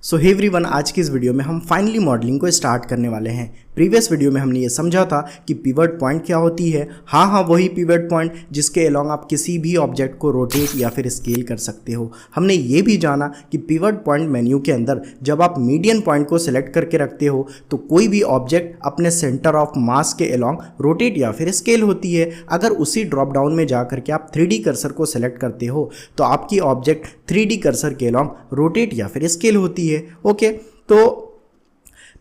सो hey everyone, आज की इस वीडियो में हम फाइनली मॉडलिंग को स्टार्ट करने वाले हैं। प्रीवियस वीडियो में हमने ये समझा था कि पिवट पॉइंट क्या होती है। हाँ, वही पिवट पॉइंट जिसके अलोंग आप किसी भी ऑब्जेक्ट को रोटेट या फिर स्केल कर सकते हो। हमने ये भी जाना कि पिवट पॉइंट मेन्यू के अंदर जब आप मीडियन पॉइंट को सिलेक्ट करके रखते हो तो कोई भी ऑब्जेक्ट अपने सेंटर ऑफ मास के अलोंग रोटेट या फिर स्केल होती है। अगर उसी ड्रॉप डाउन में जा करके आप 3D कर्सर को सिलेक्ट करते हो तो आपकी ऑब्जेक्ट 3D कर्सर के अलोंग रोटेट या फिर स्केल होती है। ओके, तो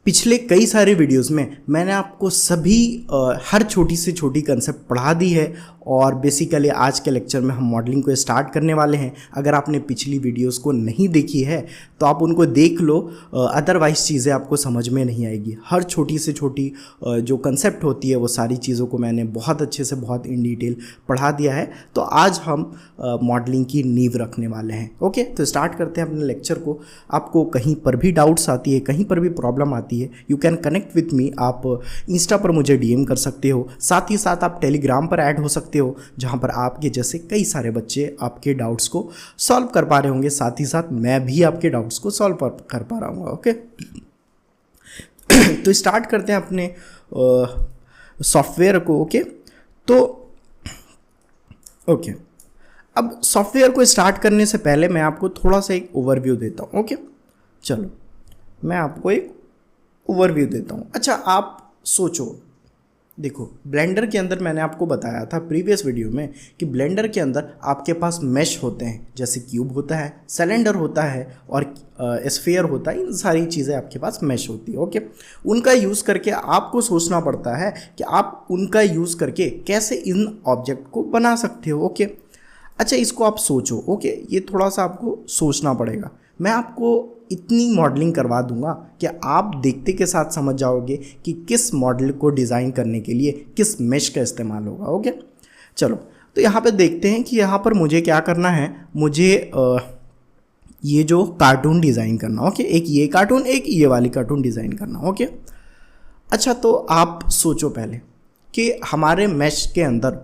पिछले कई सारे वीडियोस में मैंने आपको सभी हर छोटी से छोटी कंसेप्ट पढ़ा दी है और बेसिकली आज के लेक्चर में हम मॉडलिंग को स्टार्ट करने वाले हैं। अगर आपने पिछली वीडियोस को नहीं देखी है तो आप उनको देख लो, अदरवाइज चीज़ें आपको समझ में नहीं आएगी। हर छोटी से छोटी जो कंसेप्ट होती है वो सारी चीज़ों को मैंने बहुत अच्छे से बहुत इन डिटेल पढ़ा दिया है। तो आज हम मॉडलिंग की नींव रखने वाले हैं। ओके, तो स्टार्ट करते हैं अपने लेक्चर को। आपको कहीं पर भी डाउट्स आती है, कहीं पर भी प्रॉब्लम आती है, you can connect with me. आप इंस्टा पर मुझे DM कर सकते हो, साथ ही साथ आप टेलीग्राम पर ऐड हो सकते हो जहां पर आपके जैसे कई सारे बच्चे आपके डाउट्स को सॉल्व कर पा रहे होंगे। साथ ही साथ मैं भी आपके डाउट्स को सॉल्व कर पा रहा हूँ। ओके, तो स्टार्ट करते हैं अपने सॉफ्टवेयर को। ओके, अब सॉफ्टवेयर को स्टार्ट करने से पहले मैं आपको थोड़ा सा एक ओवरव्यू देता हूँ। ओके, चलो मैं आपको एक ओवरव्यू देता हूँ। अच्छा, आप सोचो, देखो ब्लेंडर के अंदर मैंने आपको बताया था प्रीवियस वीडियो में कि ब्लेंडर के अंदर आपके पास मेश होते हैं, जैसे क्यूब होता है, सिलेंडर होता है और स्फीयर होता है। इन सारी चीज़ें आपके पास मेश होती है। ओके, उनका यूज़ करके आपको सोचना पड़ता है कि आप उनका यूज़ करके कैसे इन ऑब्जेक्ट को बना सकते हो। ओके, अच्छा इसको आप सोचो। ओके, ये थोड़ा सा आपको सोचना पड़ेगा। मैं आपको इतनी मॉडलिंग करवा दूंगा कि आप देखते के साथ समझ जाओगे कि किस मॉडल को डिज़ाइन करने के लिए किस मेश का इस्तेमाल होगा। ओके, चलो तो यहाँ पे देखते हैं कि यहाँ पर मुझे क्या करना है। मुझे ये जो कार्टून डिज़ाइन करना। ओके, एक ये कार्टून, एक ये वाली कार्टून डिज़ाइन करना। ओके, अच्छा तो आप सोचो पहले कि हमारे मेश के अंदर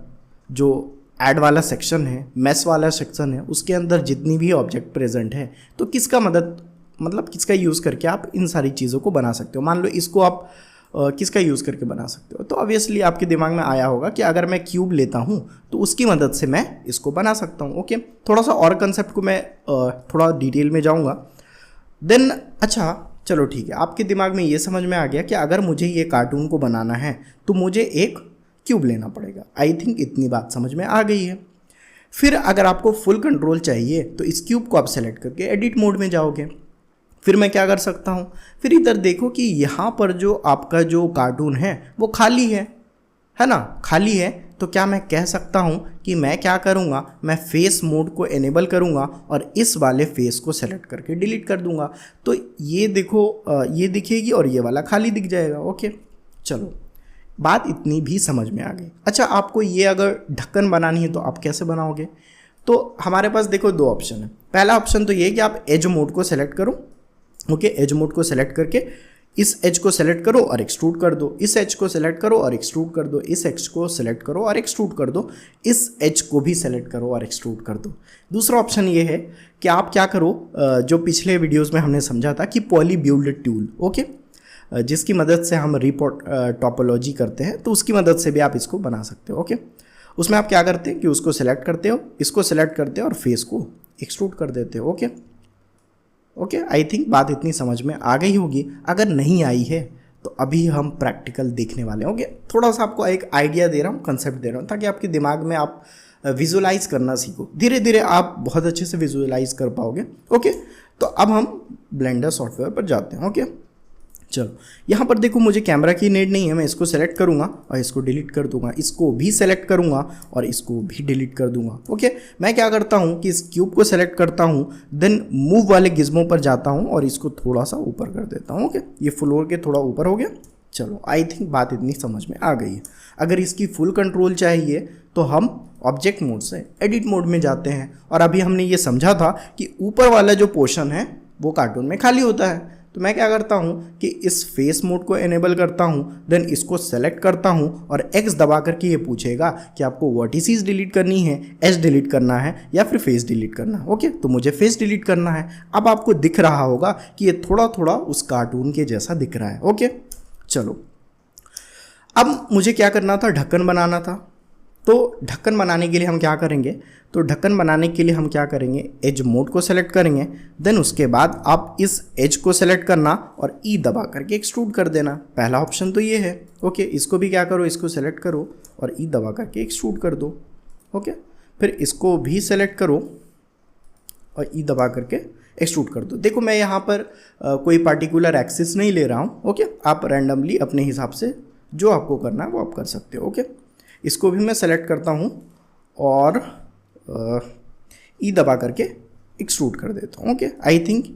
जो ऐड वाला सेक्शन है, मेश वाला सेक्शन है, उसके अंदर जितनी भी ऑब्जेक्ट प्रेजेंट है तो किसका यूज़ करके आप इन सारी चीज़ों को बना सकते हो। मान लो इसको आप किसका यूज़ करके बना सकते हो। तो ऑब्वियसली आपके दिमाग में आया होगा कि अगर मैं क्यूब लेता हूँ तो उसकी मदद से मैं इसको बना सकता हूँ। ओके, थोड़ा सा और कंसेप्ट को मैं थोड़ा डिटेल में जाऊँगा देन। अच्छा चलो ठीक है, आपके दिमाग में ये समझ में आ गया कि अगर मुझे ये कार्टून को बनाना है तो मुझे एक क्यूब लेना पड़ेगा। आई थिंक इतनी बात समझ में आ गई है। फिर अगर आपको फुल कंट्रोल चाहिए तो इस क्यूब को आप सेलेक्ट करके एडिट मोड में जाओगे। फिर मैं क्या कर सकता हूँ, फिर इधर देखो कि यहाँ पर जो आपका जो कार्टून है वो खाली है ना, खाली है। तो क्या मैं कह सकता हूँ कि मैं क्या करूँगा, मैं फेस मोड को एनेबल करूँगा और इस वाले फेस को सेलेक्ट करके डिलीट कर दूँगा। तो ये देखो, ये दिखेगी और ये वाला खाली दिख जाएगा। ओके, चलो बात इतनी भी समझ में आ गई। अच्छा, आपको ये अगर ढक्कन बनानी है तो आप कैसे बनाओगे। तो हमारे पास देखो दो ऑप्शन है। पहला ऑप्शन तो ये कि आप एज मोड को सेलेक्ट करो। ओके, एज मोड को सेलेक्ट करके इस एज को सेलेक्ट करो और एक्सट्रूड कर दो, इस एज को सेलेक्ट करो और एक्सट्रूड कर दो, इस एज को सेलेक्ट करो और एक्सट्रूड कर दो, इस एज को भी सेलेक्ट करो और एक्सट्रूड कर दो। दूसरा ऑप्शन ये है कि आप क्या करो, जो पिछले वीडियोज़ में हमने समझा था कि पॉलीब्यूल्ड टूल, ओके, जिसकी मदद से हम रिपोर्ट टोपोलॉजी करते हैं, तो उसकी मदद से भी आप इसको बना सकते हो। ओके, उसमें आप क्या करते हैं कि उसको सेलेक्ट करते हो, इसको सेलेक्ट करते हो और फेस को एक्सट्रूड कर देते हो। ओके, आई थिंक बात इतनी समझ में आ गई होगी। अगर नहीं आई है तो अभी हम प्रैक्टिकल देखने वाले हैं। ओके, थोड़ा सा आपको एक आइडिया दे रहा हूँ, कंसेप्ट दे रहा हूँ, ताकि आपके दिमाग में आप विजुअलाइज करना सीखो। धीरे धीरे आप बहुत अच्छे से विजुअलाइज कर पाओगे। ओके, तो अब हम ब्लेंडर सॉफ्टवेयर पर जाते हैं। ओके, चलो यहाँ पर देखो मुझे कैमरा की नीड नहीं है, मैं इसको सेलेक्ट करूँगा और इसको डिलीट कर दूंगा, इसको भी सेलेक्ट करूँगा और इसको भी डिलीट कर दूंगा। ओके, मैं क्या करता हूँ कि इस क्यूब को सेलेक्ट करता हूँ, देन मूव वाले गिज्मो पर जाता हूँ और इसको थोड़ा सा ऊपर कर देता हूँ। ओके, ये फ्लोर के थोड़ा ऊपर हो गया। चलो आई थिंक बात इतनी समझ में आ गई है। अगर इसकी फुल कंट्रोल चाहिए तो हम ऑब्जेक्ट मोड से एडिट मोड में जाते हैं और अभी हमने ये समझा था कि ऊपर वाला जो पोर्शन है वो कार्टून में खाली होता है। तो मैं क्या करता हूँ कि इस फेस मोड को इनेबल करता हूँ, देन इसको सेलेक्ट करता हूँ और एक्स दबा करके ये पूछेगा कि आपको वर्टिसेस डिलीट करनी है, एज डिलीट करना है या फिर फेस डिलीट करना है। ओके, तो मुझे फेस डिलीट करना है। अब आपको दिख रहा होगा कि ये थोड़ा थोड़ा उस कार्टून के जैसा दिख रहा है। ओके, चलो अब मुझे क्या करना था, ढक्कन बनाना था। तो ढक्कन बनाने के लिए हम क्या करेंगे, तो ढक्कन बनाने के लिए हम क्या करेंगे, एज मोड को सेलेक्ट करेंगे, देन उसके बाद आप इस एज को सेलेक्ट करना और ई दबा करके एक्सट्रूड कर देना। पहला ऑप्शन तो ये है। ओके, इसको भी क्या करो, इसको सेलेक्ट करो और ई दबा करके एक्सट्रूड कर दो। ओके, फिर इसको भी सेलेक्ट करो और ई दबा करके एक्सट्रूड कर दो। देखो मैं यहाँ पर कोई पार्टिकुलर एक्सिस नहीं ले रहा हूँ। ओके, आप रैंडमली अपने हिसाब से जो आपको करना है वो आप कर सकते हो। ओके, इसको भी मैं सेलेक्ट करता हूँ और ई दबा करके एक्सट्रूड कर देता हूँ। ओके, आई थिंक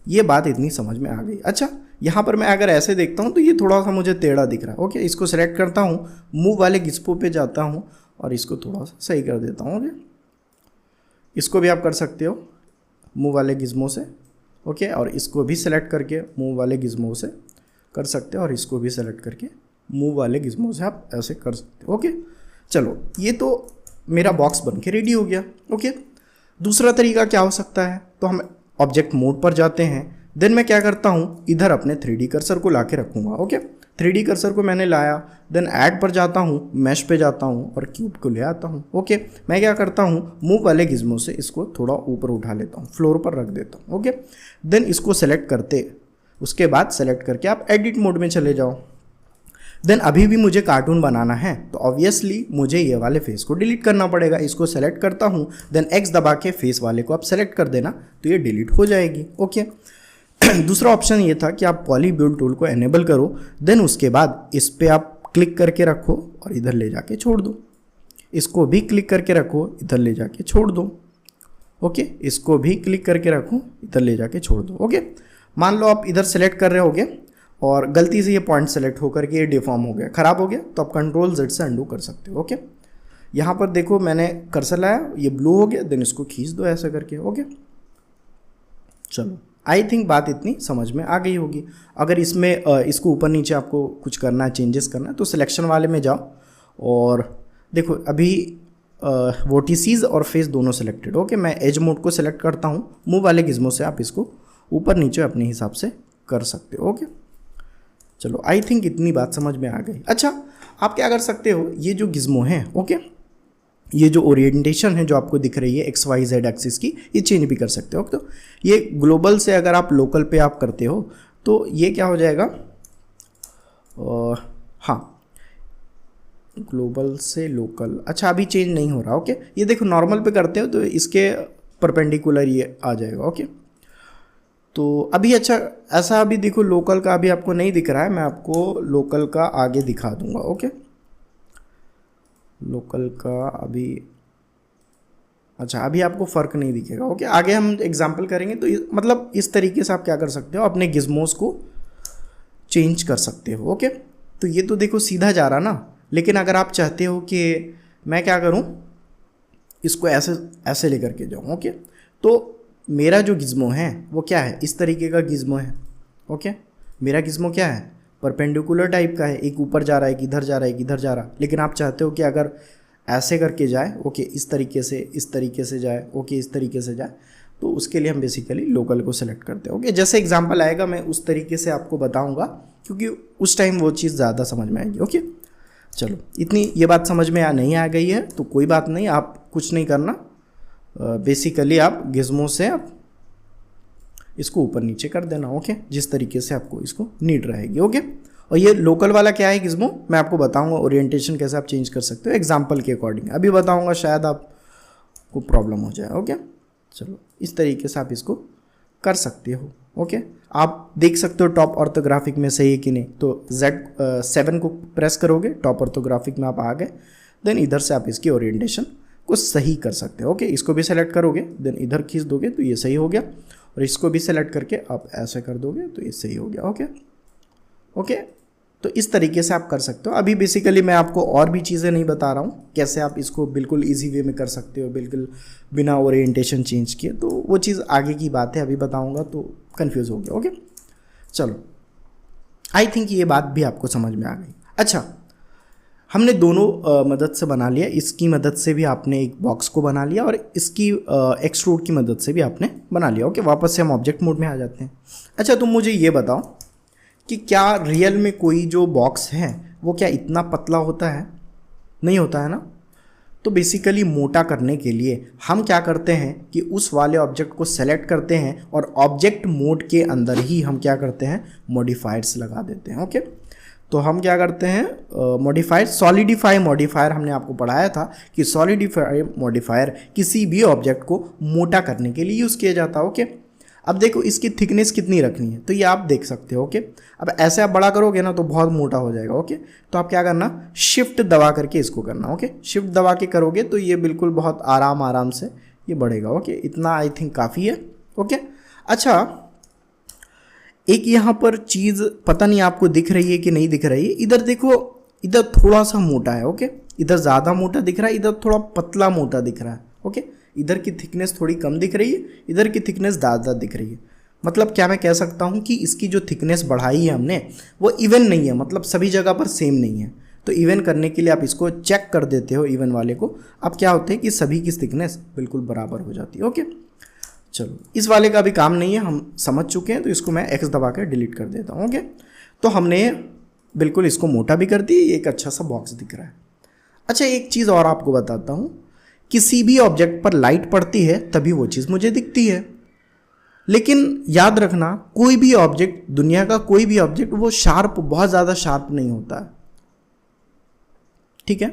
ये बात इतनी समझ में आ गई। अच्छा, यहाँ पर मैं अगर ऐसे देखता हूँ तो ये थोड़ा सा मुझे टेढ़ा दिख रहा है। ओके, इसको सेलेक्ट करता हूँ, मूव वाले गिस्पो पे जाता हूँ और इसको थोड़ा सा सही कर देता हूँ। ओके, इसको भी आप कर सकते हो मूव वाले गिज्मो से। ओके, और इसको भी सेलेक्ट करके मूव वाले गिज्मो से कर सकते हो और इसको भी सेलेक्ट करके मूव वाले गिज्मो से आप ऐसे कर सकते हो। ओके, चलो ये तो मेरा बॉक्स बन के रेडी हो गया। ओके, दूसरा तरीका क्या हो सकता है, तो हम ऑब्जेक्ट मोड पर जाते हैं, देन मैं क्या करता हूँ, इधर अपने 3D कर्सर को ला के रखूँगा। ओके, 3D कर्सर को मैंने लाया, देन ऐड पर जाता हूँ, मैश पे जाता हूँ और क्यूब को ले आता हूँ। ओके, मैं क्या करता हूँ, मूव वाले गिज्मो से इसको थोड़ा ऊपर उठा लेता हूँ, फ्लोर पर रख देता हूँ। ओके, देन इसको सेलेक्ट करते, उसके बाद सेलेक्ट करके आप एडिट मोड में चले जाओ। देन अभी भी मुझे कार्टून बनाना है तो ऑब्वियसली मुझे ये वाले फेस को डिलीट करना पड़ेगा। इसको सेलेक्ट करता हूँ, देन एक्स दबा के फेस वाले को आप सेलेक्ट कर देना तो ये डिलीट हो जाएगी। ओके, दूसरा ऑप्शन ये था कि आप पॉलीब्यूल टूल को एनेबल करो, देन उसके बाद इस पर आप क्लिक करके रखो और इधर ले जाके छोड़ दो। इसको भी क्लिक करके रखो, इधर ले जाके छोड़ दो। ओके, इसको भी क्लिक करके रखो, इधर ले जाके छोड़ दो। ओके, मान लो आप इधर सेलेक्ट कर रहे होगे और गलती से ये पॉइंट सेलेक्ट होकर के ये डिफॉर्म हो गया, ख़राब हो गया, तो आप कंट्रोल Z से अंडू कर सकते हो। ओके, यहाँ पर देखो मैंने कर्सर लाया, ये ब्लू हो गया, देन इसको खींच दो ऐसे करके। ओके, चलो आई थिंक बात इतनी समझ में आ गई होगी। अगर इसमें इसको ऊपर नीचे आपको कुछ करना है, चेंजेस करना है, तो सिलेक्शन वाले में जाओ और देखो अभी वर्टिसेस और फेस दोनों सेलेक्टेड। ओके, मैं एज मोड को सेलेक्ट करता हूँ, मूव वाले गिज्मो से आप इसको ऊपर नीचे अपने हिसाब से कर सकते हो। ओके, चलो आई थिंक इतनी बात समझ में आ गई। अच्छा, आप क्या कर सकते हो, ये जो गिज्मो है, ओके, ये जो ओरिएंटेशन है जो आपको दिख रही है XYZ एक्सिस की, ये चेंज भी कर सकते हो। तो ये ग्लोबल से अगर आप लोकल पे आप करते हो तो ये क्या हो जाएगा, हाँ, ग्लोबल से लोकल। अच्छा, अभी चेंज नहीं हो रहा। ओके, ये देखो नॉर्मल पे करते हो तो इसके परपेंडिकुलर ये आ जाएगा। ओके, तो अभी अच्छा ऐसा अभी देखो लोकल का अभी आपको नहीं दिख रहा है, मैं आपको लोकल का आगे दिखा दूंगा। ओके, लोकल का अभी, अच्छा अभी आपको फ़र्क नहीं दिखेगा। ओके, आगे हम एग्जांपल करेंगे तो मतलब इस तरीके से आप क्या कर सकते हो, अपने गिज्मोस को चेंज कर सकते हो। ओके, तो ये तो देखो सीधा जा रहा ना, लेकिन अगर आप चाहते हो कि मैं क्या करूं, इसको ऐसे ऐसे लेकर के जाऊं। ओके, तो मेरा जो गिज्मो है वो क्या है, इस तरीके का गिज्मो है। ओके, मेरा गिज्मो क्या है, परपेंडिकुलर टाइप का है, एक ऊपर जा रहा है, एक इधर जा रहा है, एक इधर जा रहा है। लेकिन आप चाहते हो कि अगर ऐसे करके जाए, ओके, इस तरीके से जाए, ओके, इस तरीके से जाए, तो उसके लिए हम बेसिकली लोकल को सेलेक्ट करते हैं। ओके, जैसे एग्जांपल आएगा मैं उस तरीके से आपको बताऊंगा, क्योंकि उस टाइम वो चीज़ ज़्यादा समझ में आएगी। ओके, चलो इतनी ये बात समझ में नहीं आ गई है तो कोई बात नहीं, आप कुछ नहीं करना, बेसिकली आप गिज्मो से आप इसको ऊपर नीचे कर देना। ओके, जिस तरीके से आपको इसको नीड रहेगी। ओके, और ये लोकल वाला क्या है गिज्मो, मैं आपको बताऊंगा ओरिएंटेशन कैसे आप चेंज कर सकते हो एग्जांपल के अकॉर्डिंग, अभी बताऊंगा, शायद आपको प्रॉब्लम हो जाए। ओके, चलो इस तरीके से आप इसको कर सकते हो। ओके, आप देख सकते हो टॉप ऑर्थोग्राफिक में सही है कि नहीं, तो Z7 को प्रेस करोगे, टॉप ऑर्थोग्राफिक में आप आ गए, देन इधर से आप इसकी ओरिएंटेशन को सही कर सकते हो। ओके, इसको भी सेलेक्ट करोगे, देन इधर खींच दोगे तो ये सही हो गया, और इसको भी सेलेक्ट करके आप ऐसे कर दोगे तो ये सही हो गया। ओके, ओके, तो इस तरीके से आप कर सकते हो। अभी बेसिकली मैं आपको और भी चीज़ें नहीं बता रहा हूँ, कैसे आप इसको बिल्कुल इजी वे में कर सकते हो, बिल्कुल बिना ओरिएंटेशन चेंज किए, तो वो चीज़ आगे की बात है, अभी बताऊँगा तो कन्फ्यूज़ हो गया। ओके, चलो, आई थिंक ये बात भी आपको समझ में आ गई। अच्छा, हमने दोनों मदद से बना लिया, इसकी मदद से भी आपने एक बॉक्स को बना लिया और इसकी एक्सट्रूड की मदद से भी आपने बना लिया। ओके, वापस से हम ऑब्जेक्ट मोड में आ जाते हैं। अच्छा, तुम मुझे ये बताओ कि क्या रियल में कोई जो बॉक्स है वो क्या इतना पतला होता है? नहीं होता है ना। तो बेसिकली मोटा करने के लिए हम क्या करते हैं कि उस वाले ऑब्जेक्ट को सेलेक्ट करते हैं और ऑब्जेक्ट मोड के अंदर ही हम क्या करते हैं, मॉडिफायर्स लगा देते हैं। ओके, तो हम क्या करते हैं, मॉडिफायर, सॉलिडिफाई मॉडिफायर हमने आपको पढ़ाया था कि सॉलिडिफाई मॉडिफायर किसी भी ऑब्जेक्ट को मोटा करने के लिए यूज़ किया जाता है। ओके, अब देखो इसकी थिकनेस कितनी रखनी है, तो ये आप देख सकते हो। ओके, अब ऐसे आप बड़ा करोगे ना तो बहुत मोटा हो जाएगा। ओके, तो आप क्या करना, शिफ्ट दबा करके इसको करना। ओके, शिफ्ट दबा के करोगे तो ये बिल्कुल बहुत आराम से ये बढ़ेगा। ओके, इतना आई थिंक काफ़ी है। ओके, अच्छा, एक यहाँ पर चीज़ पता नहीं आपको दिख रही है कि नहीं दिख रही है, इधर देखो, इधर थोड़ा सा मोटा है। ओके, इधर ज़्यादा मोटा दिख रहा है, इधर थोड़ा पतला मोटा दिख रहा है। ओके, इधर की थिकनेस थोड़ी कम दिख रही है, इधर की थिकनेस ज़्यादा दिख रही है। मतलब क्या मैं कह सकता हूँ कि इसकी जो थिकनेस बढ़ाई है हमने वो इवन नहीं है, मतलब सभी जगह पर सेम नहीं है। तो इवन करने के लिए आप इसको चेक कर देते हो इवन वाले को, अब क्या होता है कि सभी की थिकनेस बिल्कुल बराबर हो जाती है। ओके, चलो, इस वाले का भी काम नहीं है, हम समझ चुके हैं, तो इसको मैं एक्स दबा कर डिलीट कर देता हूँ। ओके, तो हमने बिल्कुल इसको मोटा भी कर दी, एक अच्छा सा बॉक्स दिख रहा है। अच्छा, एक चीज़ और आपको बताता हूँ, किसी भी ऑब्जेक्ट पर लाइट पड़ती है तभी वो चीज़ मुझे दिखती है, लेकिन याद रखना कोई भी ऑब्जेक्ट, दुनिया का कोई भी ऑब्जेक्ट वो शार्प, बहुत ज़्यादा शार्प नहीं होता है। ठीक है,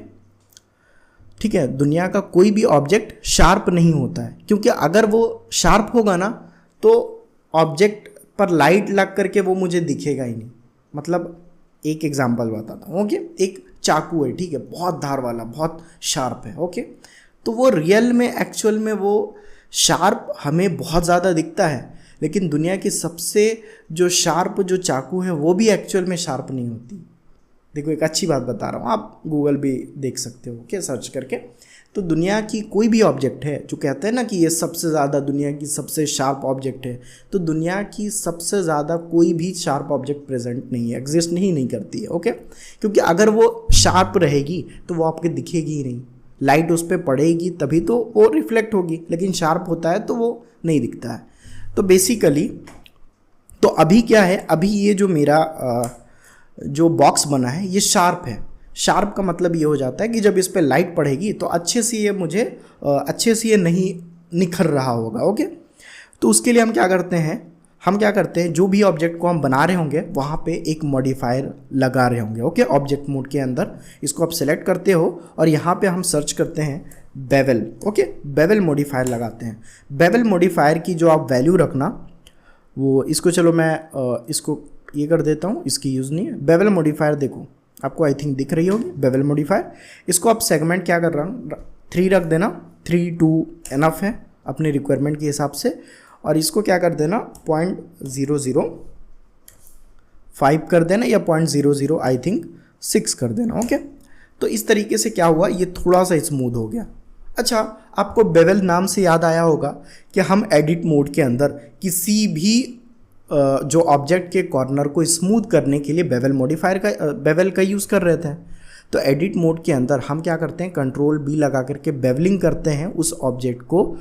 ठीक है, दुनिया का कोई भी ऑब्जेक्ट शार्प नहीं होता है, क्योंकि अगर वो शार्प होगा ना तो ऑब्जेक्ट पर लाइट लग करके वो मुझे दिखेगा ही नहीं। मतलब एक एग्जांपल बताता हूँ। ओके, एक चाकू है, ठीक है, बहुत धार वाला, बहुत शार्प है। ओके, तो वो रियल में, एक्चुअल में वो शार्प हमें बहुत ज़्यादा दिखता है, लेकिन दुनिया की सबसे जो शार्प जो चाकू है वो भी एक्चुअल में शार्प नहीं होती। देखो, एक अच्छी बात बता रहा हूँ, आप गूगल भी देख सकते हो क्या सर्च करके। तो दुनिया की कोई भी ऑब्जेक्ट है जो कहते हैं ना कि ये सबसे ज़्यादा दुनिया की सबसे शार्प ऑब्जेक्ट है, तो दुनिया की सबसे ज़्यादा कोई भी शार्प ऑब्जेक्ट प्रेजेंट नहीं है, एग्जिस्ट नहीं करती है। ओके, क्योंकि अगर वो शार्प रहेगी तो वो आपके दिखेगी ही नहीं, लाइट उस पर पड़ेगी तभी तो वो रिफ्लेक्ट होगी, लेकिन शार्प होता है तो वो नहीं दिखता है। तो बेसिकली तो अभी क्या है, अभी ये जो मेरा जो बॉक्स बना है ये शार्प है। शार्प का मतलब ये हो जाता है कि जब इस पर लाइट पड़ेगी तो अच्छे से ये मुझे अच्छे से ये नहीं निखर रहा होगा। ओके, तो उसके लिए हम क्या करते हैं, जो भी ऑब्जेक्ट को हम बना रहे होंगे वहाँ पे एक मॉडिफायर लगा रहे होंगे। ओके, ऑब्जेक्ट मोड के अंदर इसको आप सेलेक्ट करते हो और यहाँ पे हम सर्च करते हैं बेवल। ओके, बेवल मॉडिफायर लगाते हैं। बेवल मॉडिफायर की जो आप वैल्यू रखना, वो इसको, चलो मैं इसको ये कर देता हूँ, इसकी यूज़ नहीं है। बेवल मॉडिफायर देखो, आपको आई थिंक दिख रही होगी बेवल मॉडिफायर। इसको आप सेगमेंट क्या कर रहा हूँ, 3 रख देना, 3 2 एनफ है अपने रिक्वायरमेंट के हिसाब से, और इसको क्या कर देना 0.005 कर देना, या 0.00 आई थिंक 6 कर देना। ओके, तो इस तरीके से क्या हुआ, ये थोड़ा सा स्मूथ हो गया। अच्छा, आपको बेवल नाम से याद आया होगा कि हम एडिट मोड के अंदर किसी भी जो ऑब्जेक्ट के कॉर्नर को स्मूथ करने के लिए बेवल का यूज़ कर रहे थे। तो एडिट मोड के अंदर हम क्या करते हैं, कंट्रोल बी लगा करके बेवलिंग करते हैं उस ऑब्जेक्ट को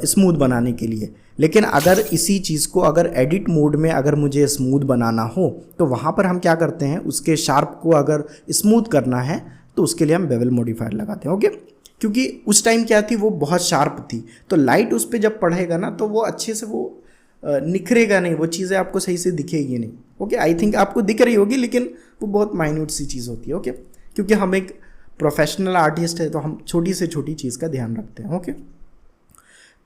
स्मूथ बनाने के लिए। लेकिन अगर इसी चीज़ को अगर एडिट मोड में अगर मुझे स्मूथ बनाना हो तो वहाँ पर हम क्या करते हैं, उसके शार्प को अगर स्मूथ करना है तो उसके लिए हम बेवल मॉडिफायर लगाते हैं। ओके, क्योंकि उस टाइम क्या थी, वो बहुत शार्प थी, तो लाइट उस पर जब पड़ेगा ना तो वो अच्छे से वो निखरेगा नहीं, वो चीज़ें आपको सही से दिखेगी नहीं। ओके, आई थिंक आपको दिख रही होगी, लेकिन वो बहुत माइन्यूट सी चीज़ होती है। ओके, क्योंकि हम एक प्रोफेशनल आर्टिस्ट है तो हम छोटी से छोटी चीज़ का ध्यान रखते हैं। ओके,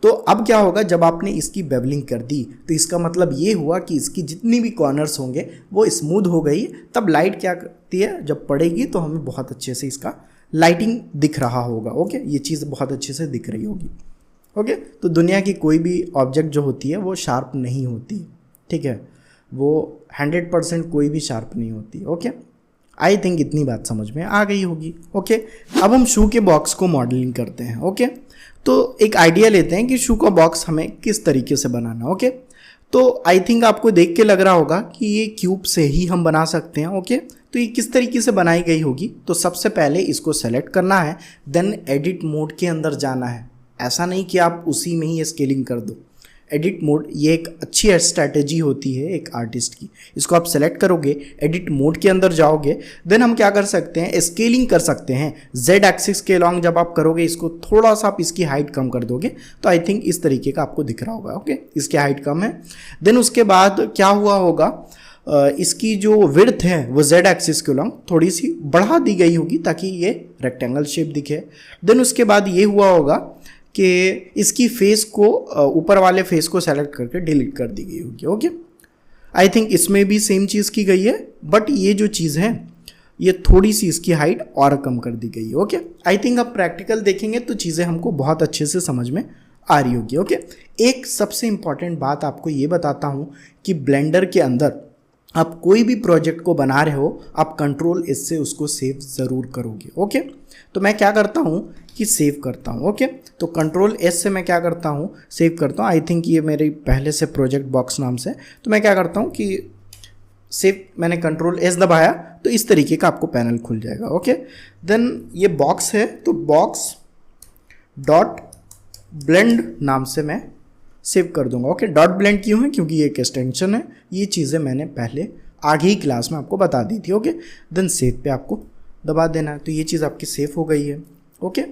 तो अब क्या होगा, जब आपने इसकी बेवलिंग कर दी तो इसका मतलब ये हुआ कि इसकी जितनी भी कॉर्नर्स होंगे वो स्मूथ हो गई। तब लाइट क्या करती है, जब पड़ेगी तो हमें बहुत अच्छे से इसका लाइटिंग दिख रहा होगा। ओके, ये चीज़ बहुत अच्छे से दिख रही होगी। ओके, तो दुनिया की कोई भी ऑब्जेक्ट जो होती है वो शार्प नहीं होती, ठीक है, वो 100% कोई भी शार्प नहीं होती। ओके, आई थिंक इतनी बात समझ में आ गई होगी। ओके, अब हम शू के बॉक्स को मॉडलिंग करते हैं। ओके, तो एक आइडिया लेते हैं कि शू का बॉक्स हमें किस तरीके से बनाना। ओके, तो आई थिंक आपको देख के लग रहा होगा कि ये क्यूब से ही हम बना सकते हैं। ओके, तो ये किस तरीके से बनाई गई होगी, तो सबसे पहले इसको सेलेक्ट करना है, देन एडिट मोड के अंदर जाना है। ऐसा नहीं कि आप उसी में ही स्केलिंग कर दो। एडिट मोड ये एक अच्छी स्ट्रैटेजी होती है एक आर्टिस्ट की। इसको आप सेलेक्ट करोगे, एडिट मोड के अंदर जाओगे, देन हम क्या कर सकते हैं, स्केलिंग कर सकते हैं। जेड एक्सिस के अलॉन्ग जब आप करोगे, इसको थोड़ा सा आप इसकी हाइट कम कर दोगे तो आई थिंक इस तरीके का आपको दिख रहा होगा। ओके, इसकी हाइट कम है। देन उसके बाद क्या हुआ होगा, इसकी जो विड्थ है वो जेड एक्सिस के अलॉन्ग थोड़ी सी बढ़ा दी गई होगी ताकि ये रेक्टेंगल शेप दिखे। देन उसके बाद ये हुआ होगा कि इसकी फेस को, ऊपर वाले फेस को सेलेक्ट करके डिलीट कर दी गई होगी। ओके, आई थिंक इसमें भी सेम चीज़ की गई है, बट ये जो चीज़ है ये थोड़ी सी इसकी हाइट और कम कर दी गई है। ओके, आई थिंक अब प्रैक्टिकल देखेंगे तो चीज़ें हमको बहुत अच्छे से समझ में आ रही होगी। ओके, एक सबसे इम्पॉर्टेंट बात आपको ये बताता हूँ कि ब्लेंडर के अंदर आप कोई भी प्रोजेक्ट को बना रहे हो, आप कंट्रोल एस से उसको सेव ज़रूर करोगे। ओके, तो मैं क्या करता हूँ कि सेव करता हूँ। ओके, तो कंट्रोल एस से मैं क्या करता हूँ, सेव करता हूँ। आई थिंक ये मेरे पहले से प्रोजेक्ट बॉक्स नाम से, तो मैं क्या करता हूँ कि सेव, मैंने कंट्रोल एस दबाया तो इस तरीके का आपको पैनल खुल जाएगा। ओके, देन ये बॉक्स है तो बॉक्स डॉट ब्लेंड नाम से मैं सेव कर दूंगा। ओके, डॉट ब्लेंड क्यों है, क्योंकि ये एक एक्सटेंशन है। ये चीज़ें मैंने पहले आगे ही क्लास में आपको बता दी थी। ओके, देन सेव पे आपको दबा देना है, तो ये चीज़ आपकी सेव हो गई है। ओके,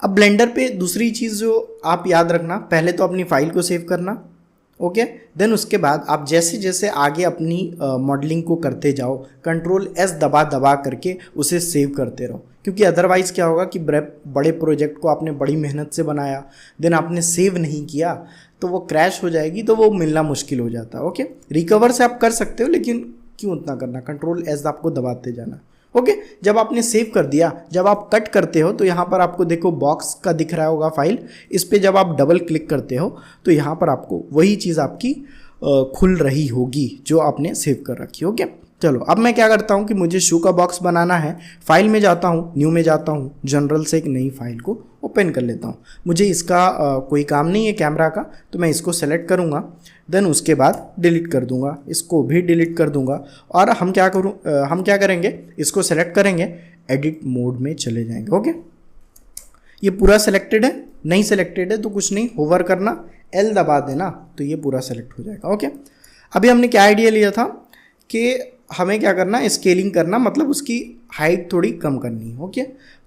अब ब्लेंडर पे दूसरी चीज़ जो आप याद रखना, पहले तो अपनी फाइल को सेव करना। ओके, देन उसके बाद आप जैसे जैसे आगे अपनी मॉडलिंग को करते जाओ, कंट्रोल एस दबा दबा करके उसे सेव करते रहो, क्योंकि अदरवाइज़ क्या होगा कि बड़े प्रोजेक्ट को आपने बड़ी मेहनत से बनाया, देन आपने सेव नहीं किया तो वो क्रैश हो जाएगी, तो वो मिलना मुश्किल हो जाता है। ओके, रिकवर से आप कर सकते हो, लेकिन क्यों उतना करना, कंट्रोल एस आपको दबाते जाना। ओके, जब आपने सेव कर दिया, जब आप कट करते हो तो यहाँ पर आपको देखो बॉक्स का दिख रहा होगा फाइल, इस पर जब आप डबल क्लिक करते हो तो यहाँ पर आपको वही चीज़ आपकी खुल रही होगी जो आपने सेव कर रखी। ओके, चलो अब मैं क्या करता हूँ कि मुझे शू का बॉक्स बनाना है, फाइल में जाता हूँ, न्यू में जाता हूँ, जनरल से एक नई फाइल को ओपन कर लेता हूँ। मुझे इसका कोई काम नहीं है कैमरा का, तो मैं इसको सेलेक्ट करूँगा, देन उसके बाद डिलीट कर दूंगा, इसको भी डिलीट कर दूंगा। और हम क्या करेंगे, इसको सेलेक्ट करेंगे, एडिट मोड में चले जाएंगे। ओके, ये पूरा सेलेक्टेड है, नहीं सेलेक्टेड है तो कुछ नहीं, होवर करना, एल दबा देना तो ये पूरा सेलेक्ट हो जाएगा। ओके, अभी हमने क्या आइडिया लिया था कि हमें क्या करना है, स्केलिंग करना, मतलब उसकी हाइट थोड़ी कम करनी है। ओके,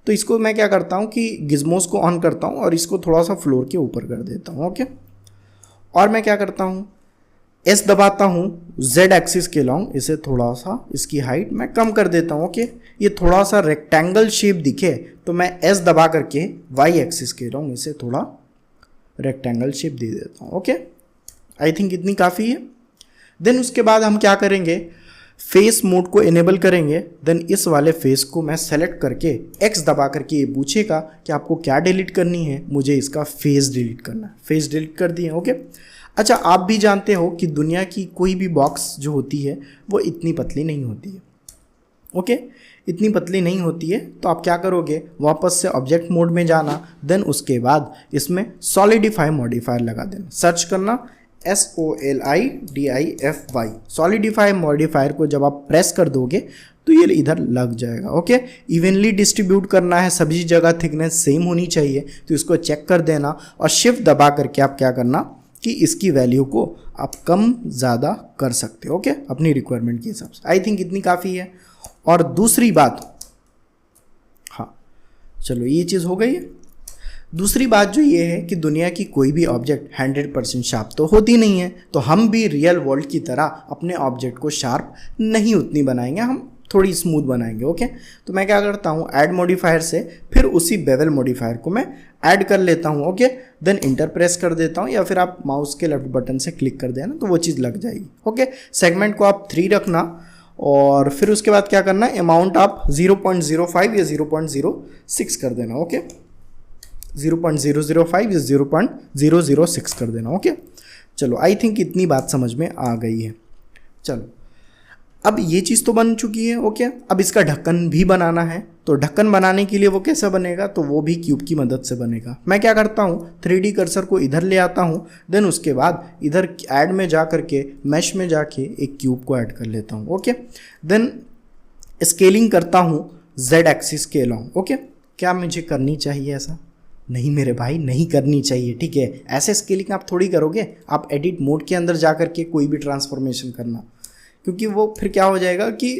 तो इसको मैं क्या करता हूँ कि गिज़मोस को ऑन करता हूँ और इसको थोड़ा सा फ्लोर के ऊपर कर देता हूँ। ओके, और मैं क्या करता हूँ, एस दबाता हूँ, जेड एक्सिस के लॉन्ग इसे थोड़ा सा इसकी हाइट मैं कम कर देता हूँ। ओके, ये थोड़ा सा रेक्टेंगल शेप दिखे तो मैं एस दबा करके वाई एक्सिस के लॉन्ग इसे थोड़ा रेक्टेंगल शेप दे देता हूँ। ओके, आई थिंक इतनी काफ़ी है। देन उसके बाद हम क्या करेंगे, फेस मोड को इनेबल करेंगे, देन इस वाले फेस को मैं सेलेक्ट करके एक्स दबा करके ये पूछेगा कि आपको क्या डिलीट करनी है, मुझे इसका फेस डिलीट करना है, फेस डिलीट कर दिए। ओके, अच्छा आप भी जानते हो कि दुनिया की कोई भी बॉक्स जो होती है वो इतनी पतली नहीं होती है। ओके, इतनी पतली नहीं होती है, तो आप क्या करोगे, वापस से ऑब्जेक्ट मोड में जाना, देन उसके बाद इसमें सॉलिडिफाई मॉडिफायर लगा देना, सर्च करना SOLIDIFY, सॉलिडिफाई मॉडिफायर को जब आप प्रेस कर दोगे तो ये इधर लग जाएगा। ओके, इवनली डिस्ट्रीब्यूट करना है, सभी जगह थिकनेस सेम होनी चाहिए, तो इसको चेक कर देना और शिफ्ट दबा करके आप क्या करना कि इसकी वैल्यू को आप कम ज़्यादा कर सकते हो। ओके, अपनी रिक्वायरमेंट के हिसाब से। आई थिंक इतनी काफ़ी है। और दूसरी बात, हाँ चलो ये चीज़ हो गई है। दूसरी बात जो ये है कि दुनिया की कोई भी ऑब्जेक्ट 100% शार्प तो होती नहीं है, तो हम भी रियल वर्ल्ड की तरह अपने ऑब्जेक्ट को शार्प नहीं उतनी बनाएंगे, हम थोड़ी स्मूथ बनाएंगे। ओके, तो मैं क्या करता हूँ, ऐड मॉडिफायर से फिर उसी बेवल मॉडिफायर को मैं ऐड कर लेता हूँ। ओके, देन इंटर प्रेस कर देता हूँ, या फिर आप माउस के लेफ्ट बटन से क्लिक कर देना तो वो चीज़ लग जाएगी। ओके, सेगमेंट को आप 3 रखना और फिर उसके बाद क्या करना, अमाउंट आप 0.05 या 0.06 कर देना। ओके, 0.005 या 0.006 कर देना। ओके, चलो आई थिंक इतनी बात समझ में आ गई है। चलो अब ये चीज़ तो बन चुकी है। ओके, अब इसका ढक्कन भी बनाना है, तो ढक्कन बनाने के लिए वो कैसे बनेगा, तो वो भी क्यूब की मदद से बनेगा। मैं क्या करता हूँ, 3D कर्सर को इधर ले आता हूँ, देन उसके बाद इधर ऐड में जा करके मैश में जाके एक क्यूब को ऐड कर लेता हूँ। ओके, देन स्केलिंग करता हूँ Z एक्सिस के अलॉन्ग। ओके, क्या मुझे करनी चाहिए ऐसा? नहीं मेरे भाई, नहीं करनी चाहिए, ठीक है। ऐसे स्केलिंग आप थोड़ी करोगे, आप एडिट मोड के अंदर जा करके कोई भी ट्रांसफॉर्मेशन करना, क्योंकि वो फिर क्या हो जाएगा कि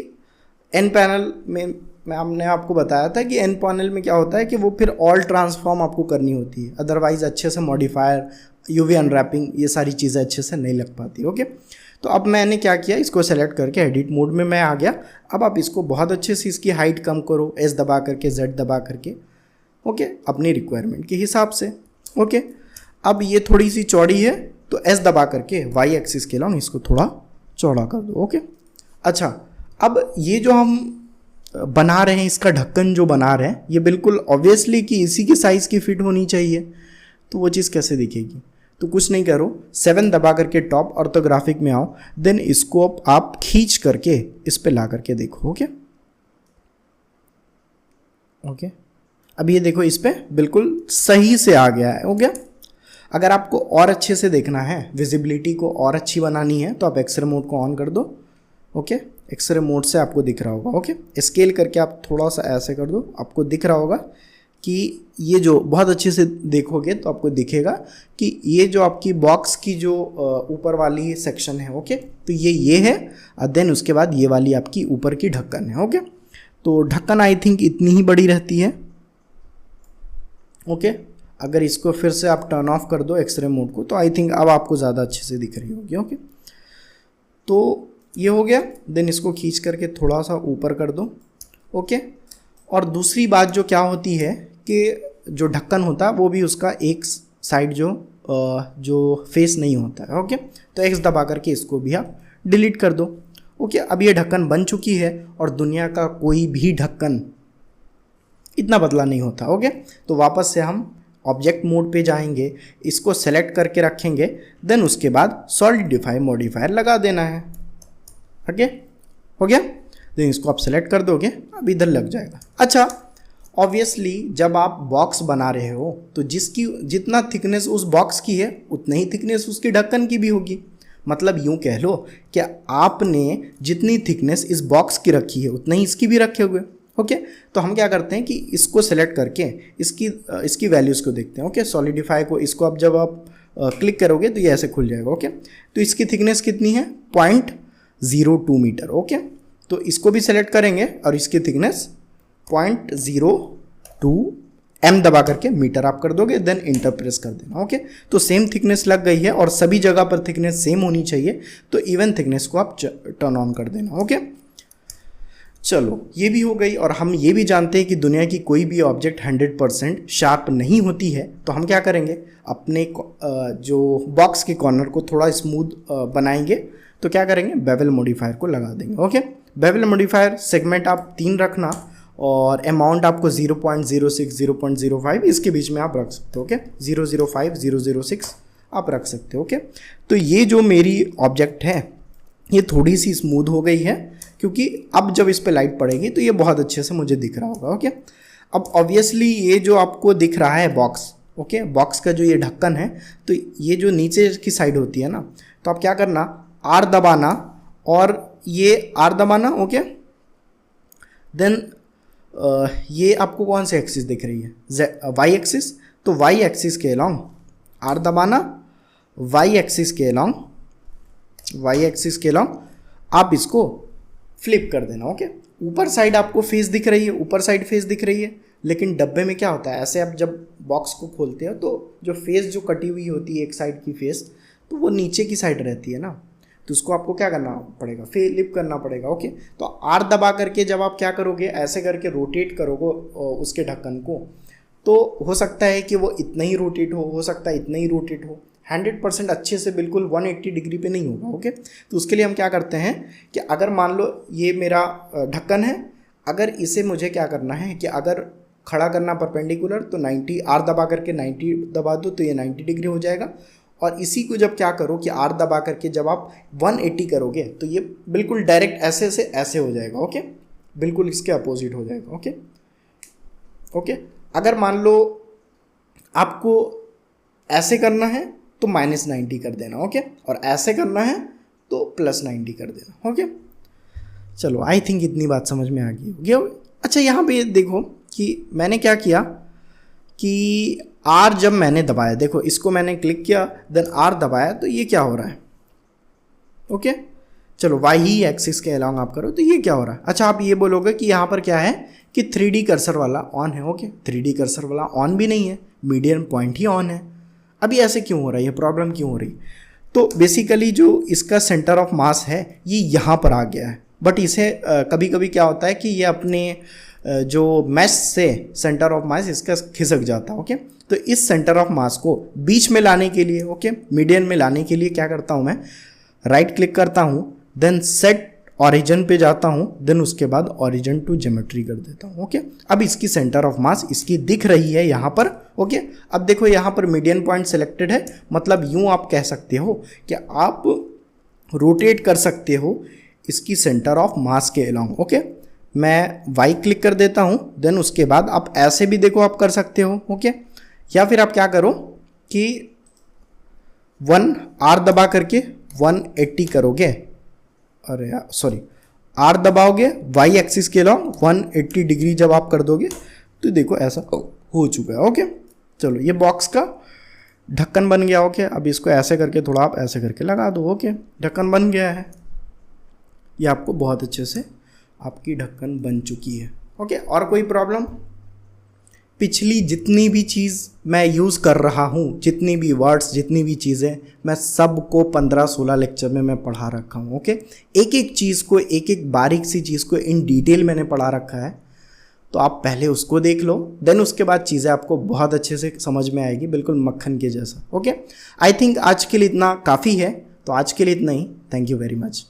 एन पैनल में हमने आपको बताया था कि एन पैनल में क्या होता है कि वो फिर ऑल ट्रांसफॉर्म आपको करनी होती है, अदरवाइज अच्छे से मॉडिफायर, यूवी अनरैपिंग, ये सारी चीज़ें अच्छे से नहीं लग पाती। ओके, तो अब मैंने क्या किया, इसको सेलेक्ट करके एडिट मोड में मैं आ गया। अब आप इसको बहुत अच्छे से इसकी हाइट कम करो, एस दबा करके, जेड दबा करके, ओके, अपनी रिक्वायरमेंट के हिसाब से। ओके, अब ये थोड़ी सी चौड़ी है तो एस दबा करके वाई एक्सिस के अलॉन्ग इसको थोड़ा चौड़ा कर दो। ओके, अच्छा, अब ये जो हम बना रहे हैं, इसका ढक्कन जो बना रहे हैं, ये बिल्कुल ऑब्वियसली कि इसी की साइज़ की फिट होनी चाहिए। तो वो चीज़ कैसे दिखेगी? तो कुछ नहीं करो, 7 दबा करके टॉप ऑर्थोग्राफिक में आओ, देन इसको आप खींच करके इस पे ला करके देखो। ओके ओके, अब ये देखो, इस पे बिल्कुल सही से आ गया है। हो गया। अगर आपको और अच्छे से देखना है, विजिबिलिटी को और अच्छी बनानी है, तो आप एक्सरे मोड को ऑन कर दो। ओके, एक्सरे मोड से आपको दिख रहा होगा। ओके, स्केल करके आप थोड़ा सा ऐसे कर दो, आपको दिख रहा होगा कि ये जो बहुत अच्छे से देखोगे तो आपको दिखेगा कि ये जो आपकी बॉक्स की जो ऊपर वाली सेक्शन है, ओके, तो ये है, देन उसके बाद ये वाली आपकी ऊपर की ढक्कन है। ओके, तो ढक्कन आई थिंक इतनी ही बड़ी रहती है। ओके, अगर इसको फिर से आप टर्न ऑफ कर दो एक्सरे मोड को, तो आई थिंक अब आपको ज़्यादा अच्छे से दिख रही होगी। ओके, तो ये हो गया। देन इसको खींच करके थोड़ा सा ऊपर कर दो। ओके, और दूसरी बात जो क्या होती है कि जो ढक्कन होता है वो भी उसका एक साइड जो फेस नहीं होता है। ओके, तो एक्स दबा करके इसको भी आप डिलीट कर दो। ओके, अब ये ढक्कन बन चुकी है और दुनिया का कोई भी ढक्कन इतना पतला नहीं होता। ओके, तो वापस से हम ऑब्जेक्ट मोड पे जाएंगे, इसको सेलेक्ट करके रखेंगे, देन उसके बाद सॉलिडिफाई मॉडिफायर लगा देना है। ओके, हो गया। देन इसको आप सेलेक्ट कर दोगे, अब इधर लग जाएगा। अच्छा, ऑब्वियसली जब आप बॉक्स बना रहे हो तो जितना थिकनेस उस बॉक्स की है उतना ही थिकनेस उसकी ढक्कन की भी होगी। मतलब यूँ कह लो कि आपने जितनी थिकनेस इस बॉक्स की रखी है उतना ही इसकी भी रखे हुए। ओके, तो हम क्या करते हैं कि इसको सेलेक्ट करके इसकी वैल्यूज़ को देखते हैं। ओके, सॉलिडिफाई को, इसको अब जब आप क्लिक करोगे तो ये ऐसे खुल जाएगा। ओके, तो इसकी थिकनेस कितनी है? 0.02 मीटर। ओके, तो इसको भी सेलेक्ट करेंगे और इसकी थिकनेस 0.02 m दबा करके मीटर आप कर दोगे, देन इंटर प्रेस कर देना। ओके, तो सेम थिकनेस लग गई है और सभी जगह पर थिकनेस सेम होनी चाहिए, तो इवन थिकनेस को आप टर्न ऑन कर देना। ओके, चलो ये भी हो गई। और हम ये भी जानते हैं कि दुनिया की कोई भी ऑब्जेक्ट 100% शार्प नहीं होती है, तो हम क्या करेंगे, अपने जो बॉक्स के कॉर्नर को थोड़ा स्मूथ बनाएंगे। तो क्या करेंगे, बेवल मॉडिफायर को लगा देंगे। ओके, बेवल मॉडिफायर सेगमेंट आप 3 रखना और अमाउंट आपको 0.06 0.05 इसके बीच में आप रख सकते हो। ओके, 005 006 आप रख सकते हो। ओके, तो ये जो मेरी ऑब्जेक्ट है ये थोड़ी सी स्मूथ हो गई है, क्योंकि अब जब इस पर लाइट पड़ेगी तो ये बहुत अच्छे से मुझे दिख रहा होगा। ओके, अब ऑब्वियसली ये जो आपको दिख रहा है बॉक्स, ओके, बॉक्स का जो ये ढक्कन है, तो ये जो नीचे की साइड होती है ना, तो आप क्या करना, आर दबाना और ये आर दबाना। ओके, देन ये आपको कौन सी एक्सिस दिख रही है? Y axis. तो वाई एक्सिस के अलॉन्ग आर दबाना, वाई एक्सिस के अलॉन्ग आप इसको फ्लिप कर देना। ओके, ऊपर साइड आपको फेस दिख रही है, ऊपर साइड फेस दिख रही है, लेकिन डब्बे में क्या होता है, ऐसे आप जब बॉक्स को खोलते हो तो जो फेस जो कटी हुई होती है एक साइड की फेस, तो वो नीचे की साइड रहती है ना, तो उसको आपको क्या करना पड़ेगा, फ्लिप करना पड़ेगा। ओके, तो आर दबा करके जब आप क्या करोगे, ऐसे करके रोटेट करोगे उसके ढक्कन को, तो हो सकता है कि वो इतना ही रोटेट हो सकता है इतना ही रोटेट हो, 100% अच्छे से बिल्कुल 180 डिग्री पे नहीं होगा। ओके, तो उसके लिए हम क्या करते हैं कि अगर मान लो ये मेरा ढक्कन है, अगर इसे मुझे क्या करना है कि अगर खड़ा करना परपेंडिकुलर, तो 90 आर दबा करके 90 दबा दो तो ये 90 डिग्री हो जाएगा। और इसी को जब क्या करो कि आर दबा करके जब आप 180 करोगे तो ये बिल्कुल डायरेक्ट ऐसे से ऐसे हो जाएगा। ओके, बिल्कुल इसके अपोजिट हो जाएगा। Okay, okay. अगर मान लो आपको ऐसे करना है तो -90 कर देना, ओके, और ऐसे करना है तो +90 कर देना, ओके। चलो आई थिंक इतनी बात समझ में आ गई होगी। अच्छा यहाँ पे देखो कि मैंने क्या किया कि R जब मैंने दबाया, देखो इसको मैंने क्लिक किया देन R दबाया तो ये क्या हो रहा है, ओके। चलो y ही एक्सिस के अलोंग आप करो तो ये क्या हो रहा है। अच्छा आप ये बोलोगे कि यहाँ पर क्या है कि 3D कर्सर वाला ऑन है, ओके। 3D कर्सर वाला ऑन भी नहीं है, मीडियन पॉइंट ही ऑन है। अभी ऐसे क्यों हो रहा है, ये प्रॉब्लम क्यों हो रही। तो बेसिकली जो इसका सेंटर ऑफ मास है ये यहाँ पर आ गया है, बट इसे कभी कभी क्या होता है कि ये अपने जो मैश से सेंटर ऑफ मास इसका खिसक जाता है, ओके। तो इस सेंटर ऑफ मास को बीच में लाने के लिए, ओके, मीडियन में लाने के लिए क्या करता हूँ मैं, राइट क्लिक करता हूँ देन सेट ओरिजिन पे जाता हूँ देन उसके बाद ओरिजिन टू ज्योमेट्री कर देता हूँ, ओके। अब इसकी सेंटर ऑफ मास इसकी दिख रही है यहाँ पर, ओके। अब देखो यहाँ पर मीडियन पॉइंट सिलेक्टेड है, मतलब यूँ आप कह सकते हो कि आप रोटेट कर सकते हो इसकी सेंटर ऑफ मास के अलोंग, ओके। मैं वाई क्लिक कर देता हूँ देन उसके बाद आप ऐसे भी देखो आप कर सकते हो, ओके। या फिर आप क्या करो कि 1R दबा करके 180 करोगे, अरे सॉरी R दबाओगे वाई एक्सिस के अलोंग 180 डिग्री जब आप कर दोगे तो देखो ऐसा हो चुका है, ओके। चलो ये बॉक्स का ढक्कन बन गया, ओके। अब इसको ऐसे करके थोड़ा आप ऐसे करके लगा दो, ओके, ढक्कन बन गया है। ये आपको बहुत अच्छे से आपकी ढक्कन बन चुकी है, ओके। और कोई प्रॉब्लम, पिछली जितनी भी चीज़ मैं यूज़ कर रहा हूँ, जितनी भी वर्ड्स, जितनी भी चीज़ें, मैं सबको 15-16 लेक्चर में मैं पढ़ा रखा हूँ, ओके। एक एक चीज़ को, एक एक बारीक सी चीज़ को इन डिटेल मैंने पढ़ा रखा है, तो आप पहले उसको देख लो देन उसके बाद चीज़ें आपको बहुत अच्छे से समझ में आएगी, बिल्कुल मक्खन के जैसा, ओके। आई थिंक आज के लिए इतना काफ़ी है, तो आज के लिए इतना ही। Thank you very much.